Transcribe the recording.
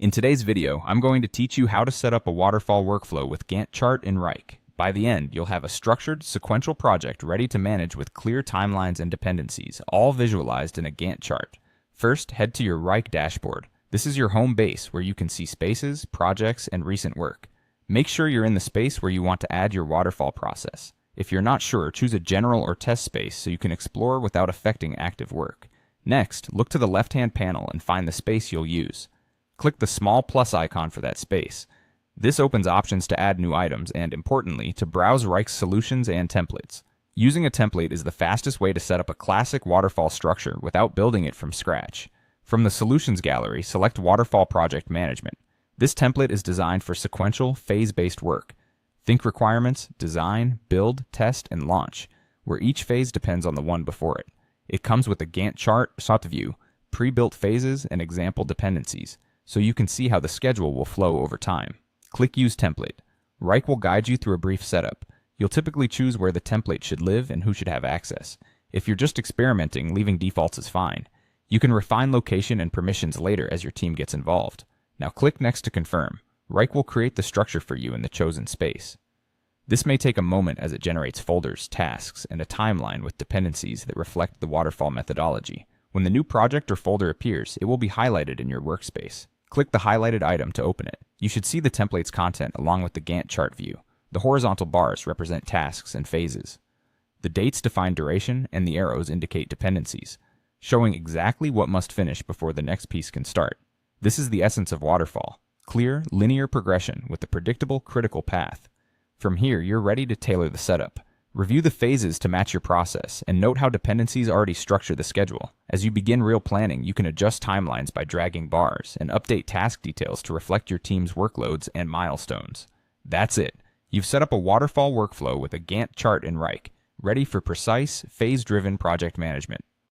In today's video, I'm going to teach you how to set up a waterfall workflow with Gantt chart and Wrike. By the end, you'll have a structured, sequential project ready to manage with clear timelines and dependencies, all visualized in a Gantt chart. First, head to your Wrike dashboard. This is your home base where you can see spaces, projects, and recent work. Make sure you're in the space where you want to add your waterfall process. If you're not sure, choose a general or test space so you can explore without affecting active work. Next, look to the left-hand panel and find the space you'll use. Click the small plus icon for that space. This opens options to add new items and, importantly, to browse Wrike's solutions and templates. Using a template is the fastest way to set up a classic waterfall structure without building it from scratch. From the Solutions gallery, select Waterfall Project Management. This template is designed for sequential, phase-based work. Think requirements, design, build, test, and launch, where each phase depends on the one before it. It comes with a Gantt chart, view, pre-built phases, and example dependencies, so you can see how the schedule will flow over time. Click Use Template. Wrike will guide you through a brief setup. You'll typically choose where the template should live and who should have access. If you're just experimenting, leaving defaults is fine. You can refine location and permissions later as your team gets involved. Now click Next to confirm. Wrike will create the structure for you in the chosen space. This may take a moment as it generates folders, tasks, and a timeline with dependencies that reflect the waterfall methodology. When the new project or folder appears, it will be highlighted in your workspace. Click the highlighted item to open it. You should see the template's content along with the Gantt chart view. The horizontal bars represent tasks and phases. The dates define duration, and the arrows indicate dependencies, showing exactly what must finish before the next piece can start. This is the essence of waterfall: clear, linear progression with a predictable, critical path. From here, you're ready to tailor the setup. Review the phases to match your process, and note how dependencies already structure the schedule. As you begin real planning, you can adjust timelines by dragging bars and update task details to reflect your team's workloads and milestones. That's it. You've set up a waterfall workflow with a Gantt chart and Wrike, ready for precise, phase-driven project management.